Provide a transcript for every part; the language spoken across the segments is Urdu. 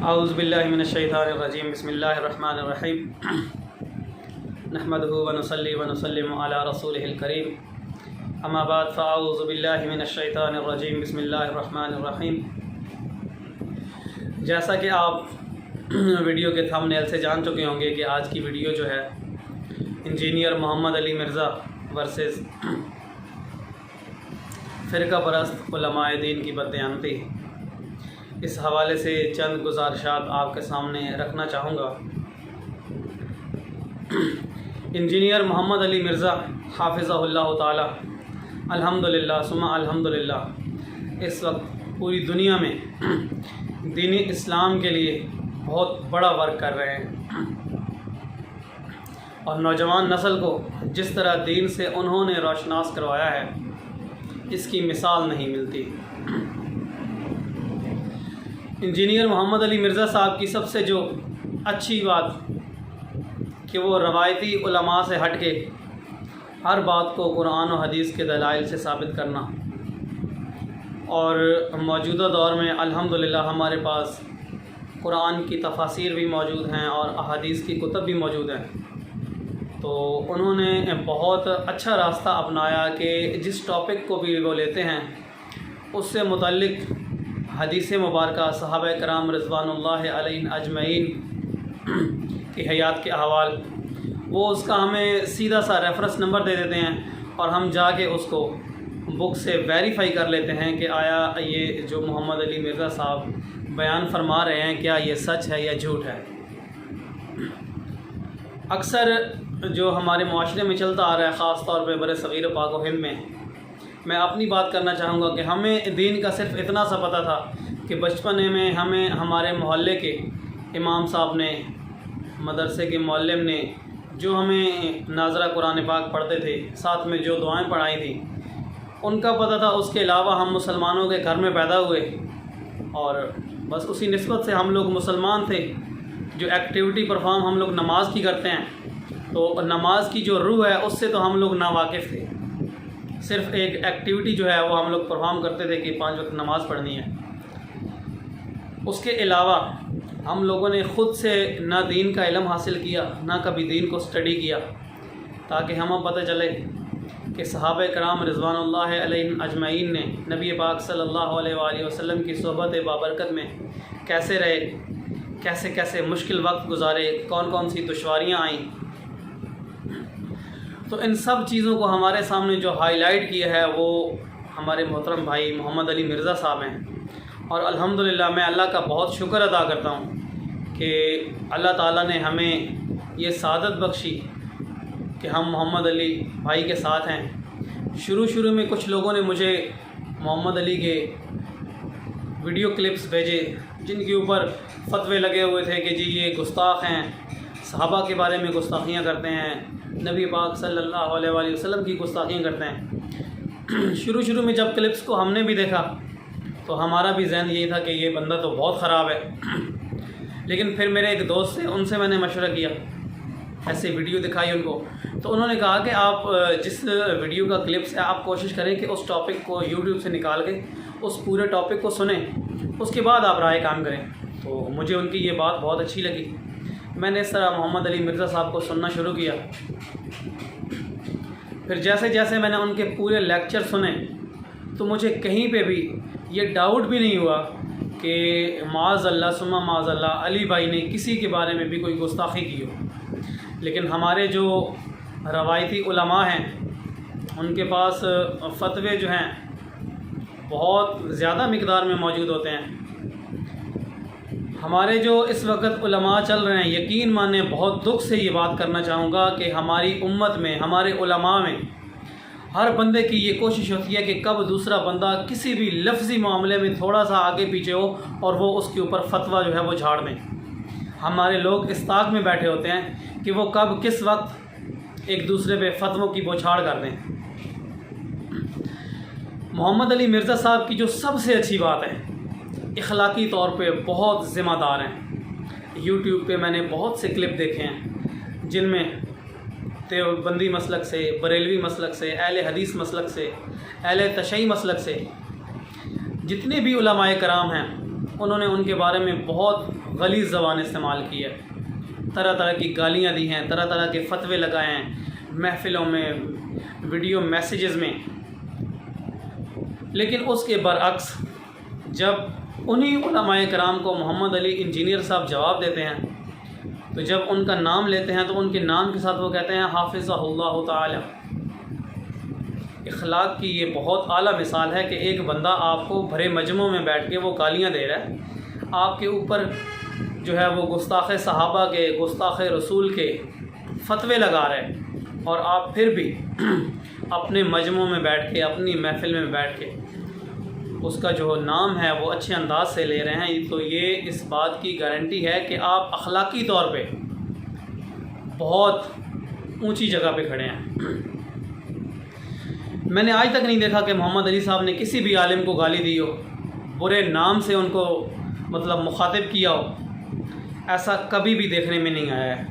اعوذ باللہ من الشیطان الرجیم بسم اللہ الرحمن الرحیم نحمدہ ونصلی ونسلم علی رسولہ الکریم اما بعد فاعوذ باللہ من الشیطان الرجیم بسم اللہ الرحمن الرحیم۔ جیسا کہ آپ ویڈیو کے تھمبنیل سے جان چکے ہوں گے کہ آج کی ویڈیو جو ہے انجینئر محمد علی مرزا ورسز فرقہ پرست علماء دین کی بددیانتی، اس حوالے سے چند گزارشات آپ کے سامنے رکھنا چاہوں گا۔ انجینئر محمد علی مرزا حافظہ اللہ تعالی الحمدللہ ثم الحمدللہ اس وقت پوری دنیا میں دین اسلام کے لیے بہت بڑا ورک کر رہے ہیں، اور نوجوان نسل کو جس طرح دین سے انہوں نے روشناس کروایا ہے اس کی مثال نہیں ملتی۔ انجینئر محمد علی مرزا صاحب کی سب سے جو اچھی بات کہ وہ روایتی علماء سے ہٹ کے ہر بات کو قرآن و حدیث کے دلائل سے ثابت کرنا، اور موجودہ دور میں الحمدللہ ہمارے پاس قرآن کی تفاسیر بھی موجود ہیں اور احادیث کی کتب بھی موجود ہیں، تو انہوں نے بہت اچھا راستہ اپنایا کہ جس ٹاپک کو بھی وہ لیتے ہیں اس سے متعلق حدیث مبارکہ صحابہ کرام رضوان اللہ علیہ اجمعین کی حیات کے احوال، وہ اس کا ہمیں سیدھا سا ریفرنس نمبر دے دیتے ہیں اور ہم جا کے اس کو بک سے ویریفائی کر لیتے ہیں کہ آیا یہ جو محمد علی مرزا صاحب بیان فرما رہے ہیں کیا یہ سچ ہے یا جھوٹ ہے۔ اکثر جو ہمارے معاشرے میں چلتا آ رہا ہے، خاص طور پہ بر صغیر پاک و ہند میں اپنی بات کرنا چاہوں گا کہ ہمیں دین کا صرف اتنا سا پتہ تھا کہ بچپنے میں ہمیں ہمارے محلے کے امام صاحب نے، مدرسے کے معلم نے جو ہمیں ناظرہ قرآن پاک پڑھتے تھے، ساتھ میں جو دعائیں پڑھائی تھیں ان کا پتہ تھا۔ اس کے علاوہ ہم مسلمانوں کے گھر میں پیدا ہوئے اور بس اسی نسبت سے ہم لوگ مسلمان تھے۔ جو ایکٹیویٹی پرفارم ہم لوگ نماز کی کرتے ہیں، تو نماز کی جو روح ہے اس سے تو ہم لوگ ناواقف تھے، صرف ایک ایکٹیویٹی جو ہے وہ ہم لوگ پرفارم کرتے تھے کہ 5 وقت نماز پڑھنی ہے۔ اس کے علاوہ ہم لوگوں نے خود سے نہ دین کا علم حاصل کیا، نہ کبھی دین کو سٹڈی کیا، تاکہ ہمیں پتہ چلے کہ صحابہ کرام رضوان اللہ علیہ اجمعین نے نبی پاک صلی اللہ علیہ وآلہ وسلم کی صحبت بابرکت میں کیسے رہے، کیسے کیسے مشکل وقت گزارے، کون کون سی دشواریاں آئیں۔ تو ان سب چیزوں کو ہمارے سامنے جو ہائی لائٹ کیا ہے وہ ہمارے محترم بھائی محمد علی مرزا صاحب ہیں، اور الحمدللہ میں اللہ کا بہت شکر ادا کرتا ہوں کہ اللہ تعالیٰ نے ہمیں یہ سعادت بخشی کہ ہم محمد علی بھائی کے ساتھ ہیں۔ شروع میں کچھ لوگوں نے مجھے محمد علی کے ویڈیو کلپس بھیجے جن کے اوپر فتوے لگے ہوئے تھے کہ جی یہ گستاخ ہیں، صحابہ کے بارے میں گستاخیاں کرتے ہیں، نبی پاک صلی اللہ علیہ وآلہ وسلم کی گستاخیاں کرتے ہیں۔ شروع میں جب کلپس کو ہم نے بھی دیکھا تو ہمارا بھی ذہن یہی تھا کہ یہ بندہ تو بہت خراب ہے، لیکن پھر میرے ایک دوست سے ان سے میں نے مشورہ کیا، ایسے ویڈیو دکھائی ان کو، تو انہوں نے کہا کہ آپ جس ویڈیو کا کلپس ہے آپ کوشش کریں کہ اس ٹاپک کو یوٹیوب سے نکال کے اس پورے ٹاپک کو سنیں، اس کے بعد آپ رائے کام کریں۔ تو مجھے ان کی یہ بات بہت اچھی لگی، میں نے اس طرح محمد علی مرزا صاحب کو سننا شروع کیا۔ پھر جیسے جیسے میں نے ان کے پورے لیکچر سنے تو مجھے کہیں پہ بھی یہ ڈاؤٹ بھی نہیں ہوا کہ معاذ اللہ ثم معاذ اللہ علی بھائی نے کسی کے بارے میں بھی کوئی گستاخی کی ہو۔ لیکن ہمارے جو روایتی علماء ہیں ان کے پاس فتوے جو ہیں بہت زیادہ مقدار میں موجود ہوتے ہیں۔ ہمارے جو اس وقت علماء چل رہے ہیں، یقین مانیں بہت دکھ سے یہ بات کرنا چاہوں گا کہ ہماری امت میں، ہمارے علماء میں ہر بندے کی یہ کوشش ہوتی ہے کہ کب دوسرا بندہ کسی بھی لفظی معاملے میں تھوڑا سا آگے پیچھے ہو اور وہ اس کے اوپر فتویٰ جو ہے وہ جھاڑ دیں۔ ہمارے لوگ اس طاق میں بیٹھے ہوتے ہیں کہ وہ کب کس وقت ایک دوسرے پہ فتووں کی بوچھاڑ کر دیں۔ محمد علی مرزا صاحب کی جو سب سے اچھی بات ہے، اخلاقی طور پہ بہت ذمہ دار ہیں۔ یوٹیوب پہ میں نے بہت سے کلپ دیکھے ہیں جن میں دیوبندی مسلک سے، بریلوی مسلک سے، اہل حدیث مسلک سے، اہل تشیع مسلک سے جتنے بھی علماء کرام ہیں انہوں نے ان کے بارے میں بہت غلیظ زبان استعمال کی ہے، طرح طرح کی گالیاں دی ہیں، طرح طرح کے فتوے لگائے ہیں محفلوں میں، ویڈیو میسیجز میں۔ لیکن اس کے برعکس جب انہی علماء کرام کو محمد علی انجینئر صاحب جواب دیتے ہیں، تو جب ان کا نام لیتے ہیں تو ان کے نام کے ساتھ وہ کہتے ہیں حافظہ اللہ تعالی۔ اخلاق کی یہ بہت اعلیٰ مثال ہے کہ ایک بندہ آپ کو بھرے مجمع میں بیٹھ کے وہ گالیاں دے رہا ہے، آپ کے اوپر جو ہے وہ گستاخ صحابہ کے، گستاخ رسول کے فتوے لگا رہے ہیں، اور آپ پھر بھی اپنے مجمع میں بیٹھ کے، اپنی محفل میں بیٹھ کے اس کا جو نام ہے وہ اچھے انداز سے لے رہے ہیں، تو یہ اس بات کی گارنٹی ہے کہ آپ اخلاقی طور پہ بہت اونچی جگہ پہ کھڑے ہیں۔ میں نے آج تک نہیں دیکھا کہ محمد علی صاحب نے کسی بھی عالم کو گالی دی ہو، برے نام سے ان کو مطلب مخاطب کیا ہو، ایسا کبھی بھی دیکھنے میں نہیں آیا ہے۔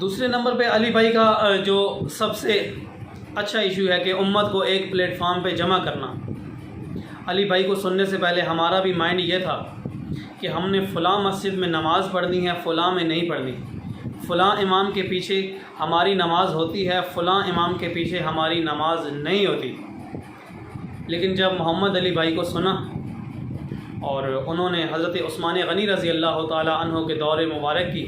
دوسرے نمبر پہ علی بھائی کا جو سب سے اچھا ایشو ہے کہ امت کو ایک پلیٹ فارم پہ جمع کرنا۔ علی بھائی کو سننے سے پہلے ہمارا بھی مائنڈ یہ تھا کہ ہم نے فلاں مسجد میں نماز پڑھنی ہے، فلاں میں نہیں پڑھنی، فلاں امام کے پیچھے ہماری نماز ہوتی ہے، فلاں امام کے پیچھے ہماری نماز نہیں ہوتی۔ لیکن جب محمد علی بھائی کو سنا اور انہوں نے حضرت عثمان غنی رضی اللہ تعالیٰ عنہ کے دور مبارک کی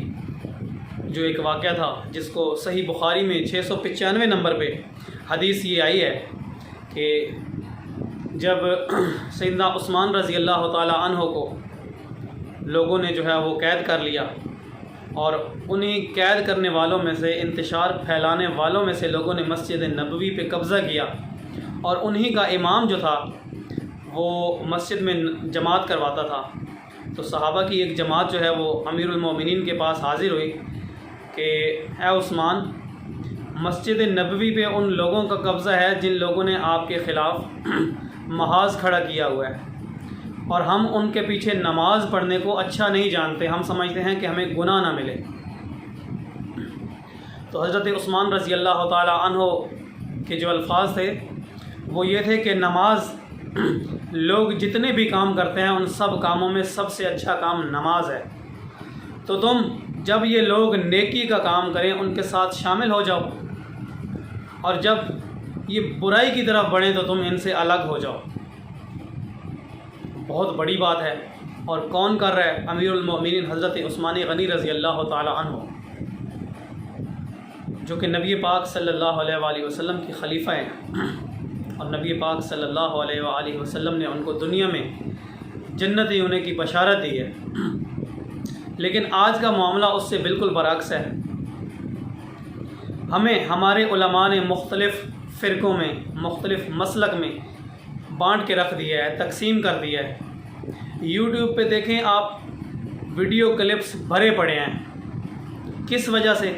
جو ایک واقعہ تھا، جس کو صحیح بخاری میں 695 نمبر پہ حدیث یہ آئی ہے کہ جب سیدنا عثمان رضی اللہ تعالیٰ عنہ کو لوگوں نے جو ہے وہ قید کر لیا، اور انہی قید کرنے والوں میں سے، انتشار پھیلانے والوں میں سے لوگوں نے مسجد نبوی پہ قبضہ کیا، اور انہی کا امام جو تھا وہ مسجد میں جماعت کرواتا تھا، تو صحابہ کی ایک جماعت جو ہے وہ امیر المومنین کے پاس حاضر ہوئی کہ اے عثمان، مسجد نبوی پہ ان لوگوں کا قبضہ ہے جن لوگوں نے آپ کے خلاف محاذ کھڑا کیا ہوا ہے، اور ہم ان کے پیچھے نماز پڑھنے کو اچھا نہیں جانتے، ہم سمجھتے ہیں کہ ہمیں گناہ نہ ملے۔ تو حضرت عثمان رضی اللہ تعالیٰ عنہ کے جو الفاظ تھے وہ یہ تھے کہ نماز، لوگ جتنے بھی کام کرتے ہیں ان سب کاموں میں سب سے اچھا کام نماز ہے، تو تم جب یہ لوگ نیکی کا کام کریں ان کے ساتھ شامل ہو جاؤ، اور جب یہ برائی کی طرف بڑھیں تو تم ان سے الگ ہو جاؤ۔ بہت بڑی بات ہے، اور کون کر رہا ہے؟ امیر المومنین حضرت عثمان غنی رضی اللہ تعالی عنہ، جو کہ نبی پاک صلی اللہ علیہ وآلہ وسلم کی خلیفہ ہیں، اور نبی پاک صلی اللہ علیہ وآلہ وسلم نے ان کو دنیا میں جنتی ہونے کی بشارت دی ہے۔ لیکن آج کا معاملہ اس سے بالکل برعکس ہے۔ ہمیں ہمارے علماء نے مختلف فرقوں میں، مختلف مسلک میں بانٹ کے رکھ دیا ہے، تقسیم کر دیا ہے۔ یوٹیوب پہ دیکھیں آپ، ویڈیو کلپس بھرے پڑے ہیں۔ کس وجہ سے؟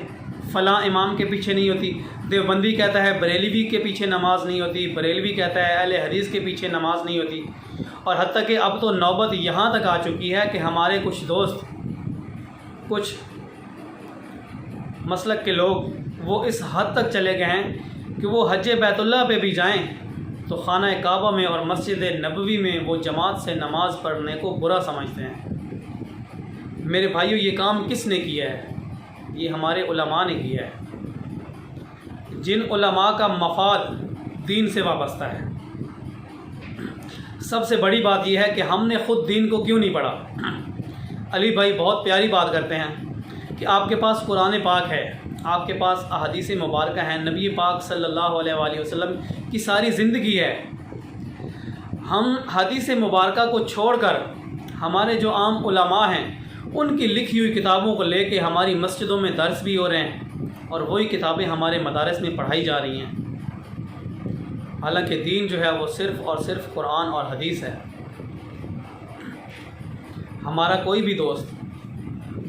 فلاں امام کے پیچھے نہیں ہوتی، دیوبندی کہتا ہے بریلوی کے پیچھے نماز نہیں ہوتی، بریلوی کہتا ہے اہل حدیث کے پیچھے نماز نہیں ہوتی، اور حتیٰ کہ اب تو نوبت یہاں تک آ چکی ہے کہ ہمارے کچھ دوست، کچھ مسلک کے لوگ وہ اس حد تک چلے گئے ہیں کہ وہ حج بیت اللہ پہ بھی جائیں تو خانہ کعبہ میں اور مسجد نبوی میں وہ جماعت سے نماز پڑھنے کو برا سمجھتے ہیں۔ میرے بھائیو، یہ کام کس نے کیا ہے؟ یہ ہمارے علماء نے کیا ہے، جن علماء کا مفاد دین سے وابستہ ہے۔ سب سے بڑی بات یہ ہے کہ ہم نے خود دین کو کیوں نہیں پڑھا۔ علی بھائی بہت پیاری بات کرتے ہیں کہ آپ کے پاس قرآن پاک ہے، آپ کے پاس احادیث مبارکہ ہیں، نبی پاک صلی اللہ علیہ وآلہ وسلم کی ساری زندگی ہے۔ ہم حدیث مبارکہ کو چھوڑ کر ہمارے جو عام علماء ہیں ان کی لکھی ہوئی کتابوں کو لے کے ہماری مسجدوں میں درس بھی ہو رہے ہیں، اور وہی کتابیں ہمارے مدارس میں پڑھائی جا رہی ہیں، حالانکہ دین جو ہے وہ صرف اور صرف قرآن اور حدیث ہے۔ ہمارا کوئی بھی دوست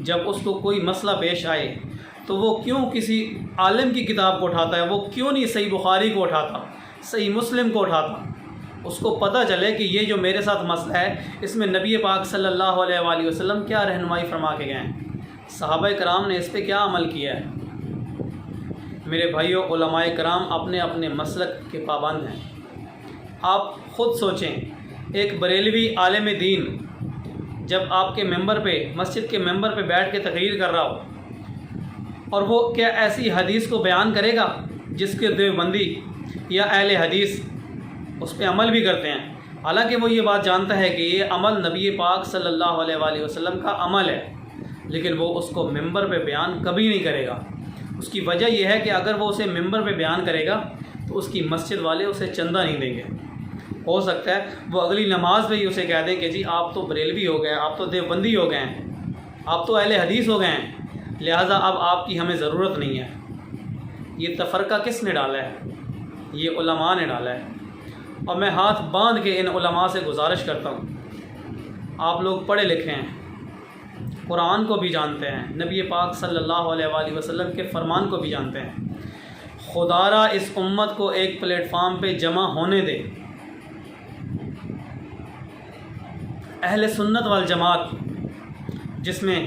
جب اس کو کوئی مسئلہ پیش آئے تو وہ کیوں کسی عالم کی کتاب کو اٹھاتا ہے؟ وہ کیوں نہیں صحیح بخاری کو اٹھاتا، صحیح مسلم کو اٹھاتا؟ اس کو پتہ چلے کہ یہ جو میرے ساتھ مسئلہ ہے اس میں نبی پاک صلی اللہ علیہ وآلہ وسلم کیا رہنمائی فرما کے گئے ہیں، صحابہ کرام نے اس پہ کیا عمل کیا ہے۔ میرے بھائیوں، علماء کرام اپنے اپنے مسلک کے پابند ہیں۔ آپ خود سوچیں، ایک بریلوی عالم دین جب آپ کے ممبر پہ، مسجد کے ممبر پہ بیٹھ کے تقریر کر رہا ہو، اور وہ کیا ایسی حدیث کو بیان کرے گا جس کے دیوبندی یا اہل حدیث اس پہ عمل بھی کرتے ہیں، حالانکہ وہ یہ بات جانتا ہے کہ یہ عمل نبی پاک صلی اللہ علیہ وآلہ وسلم کا عمل ہے، لیکن وہ اس کو ممبر پہ بیان کبھی نہیں کرے گا۔ اس کی وجہ یہ ہے کہ اگر وہ اسے ممبر پہ بیان کرے گا تو اس کی مسجد والے اسے چندہ نہیں دیں گے۔ ہو سکتا ہے وہ اگلی نماز میں ہی اسے کہہ دیں کہ جی آپ تو بریلوی ہو گئے ہیں، آپ تو دیوبندی ہو گئے ہیں، آپ تو اہل حدیث ہو گئے ہیں، لہٰذا اب آپ کی ہمیں ضرورت نہیں ہے۔ یہ تفرقہ کس نے ڈالا ہے؟ یہ علماء نے ڈالا ہے، اور میں ہاتھ باندھ کے ان علماء سے گزارش کرتا ہوں، آپ لوگ پڑھے لکھے ہیں، قرآن کو بھی جانتے ہیں، نبی پاک صلی اللہ علیہ وآلہ وسلم کے فرمان کو بھی جانتے ہیں، خدا را اس امت کو ایک پلیٹ فارم پہ جمع ہونے دے۔ اہل سنت والجماعت، جس میں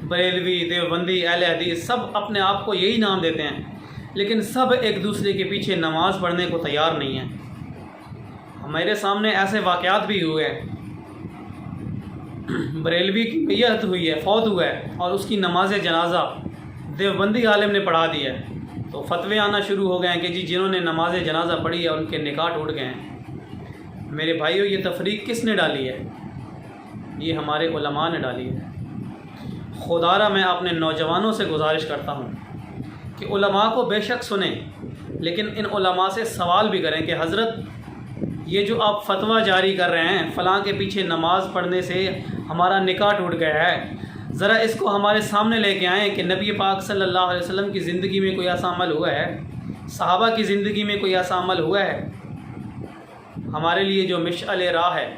بریلوی، دیوبندی، اہل حدیث سب اپنے آپ کو یہی نام دیتے ہیں، لیکن سب ایک دوسرے کے پیچھے نماز پڑھنے کو تیار نہیں ہیں۔ ہمارے سامنے ایسے واقعات بھی ہوئے ہیں، بریلوی کی میت ہوئی ہے، فوت ہوا ہے، اور اس کی نماز جنازہ دیوبندی عالم نے پڑھا دی ہے، تو فتوے آنا شروع ہو گئے ہیں کہ جی جنہوں نے نماز جنازہ پڑھی ہے ان کے نکاح ٹوٹ گئے ہیں۔ میرے بھائیو، یہ تفریق کس نے ڈالی ہے؟ یہ ہمارے علماء نے ڈالی ہے۔ خدا را میں اپنے نوجوانوں سے گزارش کرتا ہوں کہ علماء کو بے شک سنیں، لیکن ان علماء سے سوال بھی کریں کہ حضرت یہ جو آپ فتویٰ جاری کر رہے ہیں فلاں کے پیچھے نماز پڑھنے سے ہمارا نکاح ٹوٹ گیا ہے، ذرا اس کو ہمارے سامنے لے کے آئیں کہ نبی پاک صلی اللہ علیہ وسلم کی زندگی میں کوئی ایسا عمل ہوا ہے، صحابہ کی زندگی میں کوئی ایسا عمل ہوا ہے۔ ہمارے لیے جو مشعل راہ ہے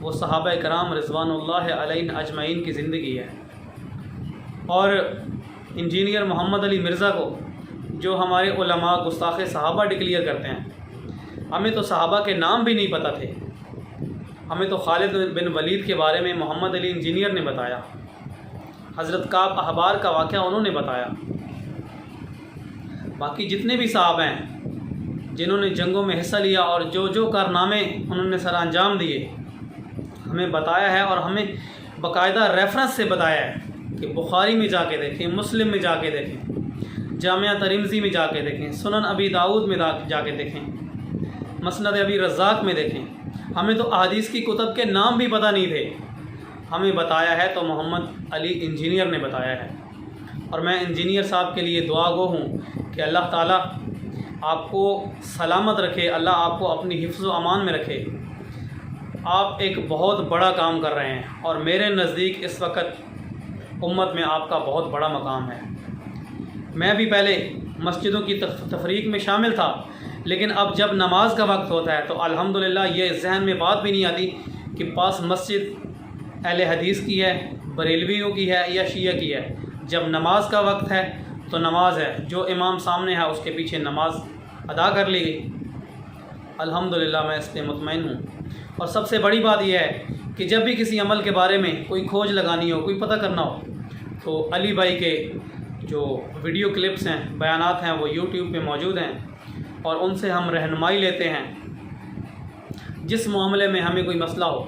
وہ صحابہ کرام رضوان اللہ علیہم اجمعین کی زندگی ہے، اور انجینئر محمد علی مرزا کو جو ہمارے علماء گستاخ صحابہ ڈکلیئر کرتے ہیں، ہمیں تو صحابہ کے نام بھی نہیں پتہ تھے، ہمیں تو خالد بن ولید کے بارے میں محمد علی انجینئر نے بتایا، حضرت کعب احبار کا واقعہ انہوں نے بتایا، باقی جتنے بھی صحابہ ہیں جنہوں نے جنگوں میں حصہ لیا اور جو کارنامے انہوں نے سر انجام دیے ہمیں بتایا ہے، اور ہمیں باقاعدہ ریفرنس سے بتایا ہے کہ بخاری میں جا کے دیکھیں، مسلم میں جا کے دیکھیں، جامعہ ترمذی میں جا کے دیکھیں، سنن ابی داؤد میں جا کے دیکھیں، مسند ابی رزاق میں دیکھیں۔ ہمیں تو احادیث کی کتب کے نام بھی پتہ نہیں تھے، ہمیں بتایا ہے تو محمد علی انجینئر نے بتایا ہے، اور میں انجینئر صاحب کے لیے دعا گو ہوں کہ اللہ تعالیٰ آپ کو سلامت رکھے، اللہ آپ کو اپنی حفظ و امان میں رکھے۔ آپ ایک بہت بڑا کام کر رہے ہیں، اور میرے نزدیک اس وقت امت میں آپ کا بہت بڑا مقام ہے۔ میں بھی پہلے مسجدوں کی تفریق میں شامل تھا، لیکن اب جب نماز کا وقت ہوتا ہے تو الحمدللہ یہ ذہن میں بات بھی نہیں آتی کہ پاس مسجد اہل حدیث کی ہے، بریلویوں کی ہے یا شیعہ کی ہے۔ جب نماز کا وقت ہے تو نماز ہے، جو امام سامنے ہے اس کے پیچھے نماز ادا کر لی گئی۔ الحمدللہ میں اس پہ مطمئن ہوں۔ اور سب سے بڑی بات یہ ہے کہ جب بھی کسی عمل کے بارے میں کوئی کھوج لگانی ہو، کوئی پتہ کرنا ہو، تو علی بھائی کے جو ویڈیو کلپس ہیں، بیانات ہیں، وہ یوٹیوب پہ موجود ہیں، اور ان سے ہم رہنمائی لیتے ہیں جس معاملے میں ہمیں کوئی مسئلہ ہو،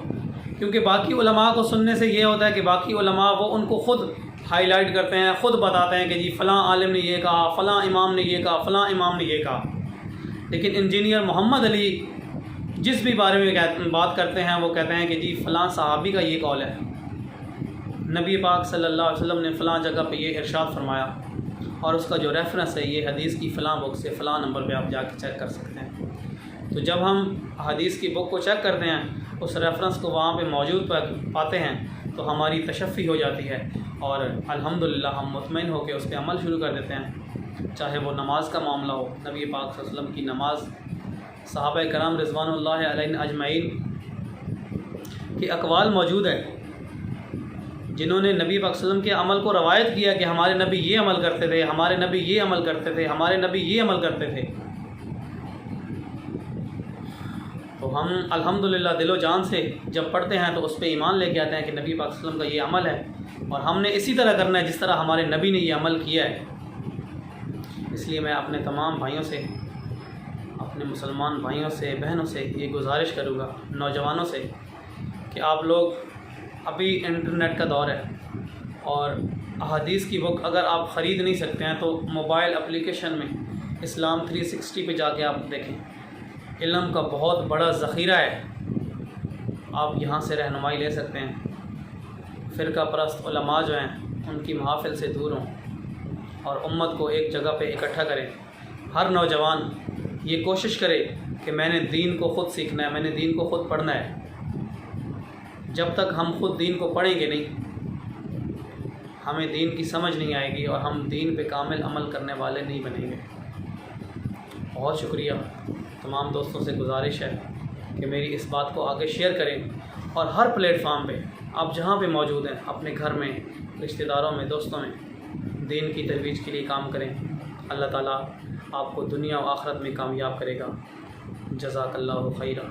کیونکہ باقی علماء کو سننے سے یہ ہوتا ہے کہ باقی علماء وہ ان کو خود ہائی لائٹ کرتے ہیں، خود بتاتے ہیں کہ جی فلاں عالم نے یہ کہا، فلاں امام نے یہ کہا، فلاں امام نے یہ کہا، لیکن انجینئر محمد علی جس بھی بارے میں بات کرتے ہیں وہ کہتے ہیں کہ جی فلاں صحابی کا یہ قول ہے، نبی پاک صلی اللہ علیہ وسلم نے فلاں جگہ پہ یہ ارشاد فرمایا، اور اس کا جو ریفرنس ہے یہ حدیث کی فلاں بک سے فلاں نمبر پہ آپ جا کے چیک کر سکتے ہیں۔ تو جب ہم حدیث کی بک کو چیک کرتے ہیں، اس ریفرنس کو وہاں پہ موجود پاتے ہیں، تو ہماری تشفی ہو جاتی ہے، اور الحمدللہ ہم مطمئن ہو کے اس پہ عمل شروع کر دیتے ہیں، چاہے وہ نماز کا معاملہ ہو۔ نبی پاک صلی اللہ علیہ وسلم کی نماز، صحابہ کرام رضوان اللہ علیہم اجمعین کی اقوال موجود ہے جنہوں نے نبی پاک صلی اللہ علیہ وسلم کے عمل کو روایت کیا کہ ہمارے نبی یہ عمل کرتے تھے، ہمارے نبی یہ عمل کرتے تھے، ہمارے نبی یہ عمل کرتے تھے۔ تو ہم الحمدللہ دل و جان سے جب پڑھتے ہیں تو اس پہ ایمان لے کے آتے ہیں کہ نبی پاک صلی اللہ علیہ وسلم کا یہ عمل ہے، اور ہم نے اسی طرح کرنا ہے جس طرح ہمارے نبی نے یہ عمل کیا ہے۔ اس لیے میں اپنے تمام بھائیوں سے، اپنے مسلمان بھائیوں سے، بہنوں سے یہ گزارش کروں گا، نوجوانوں سے، کہ آپ لوگ ابھی انٹرنیٹ کا دور ہے، اور احادیث کی بک اگر آپ خرید نہیں سکتے ہیں تو موبائل اپلیکیشن میں اسلام 360 پہ جا کے آپ دیکھیں، علم کا بہت بڑا ذخیرہ ہے، آپ یہاں سے رہنمائی لے سکتے ہیں۔ فرقہ پرست علماء جو ہیں ان کی محافل سے دور ہوں اور امت کو ایک جگہ پہ اکٹھا کریں۔ ہر نوجوان یہ کوشش کرے کہ میں نے دین کو خود سیکھنا ہے، میں نے دین کو خود پڑھنا ہے۔ جب تک ہم خود دین کو پڑھیں گے نہیں، ہمیں دین کی سمجھ نہیں آئے گی اور ہم دین پہ کامل عمل کرنے والے نہیں بنیں گے۔ بہت شکریہ۔ تمام دوستوں سے گزارش ہے کہ میری اس بات کو آگے شیئر کریں، اور ہر پلیٹ فارم پہ آپ جہاں پہ موجود ہیں، اپنے گھر میں، رشتہ داروں میں، دوستوں میں دین کی ترویج کے لیے کام کریں۔ اللہ تعالیٰ آپ کو دنیا و آخرت میں کامیاب کرے گا۔ جزاک اللہ خیرہ۔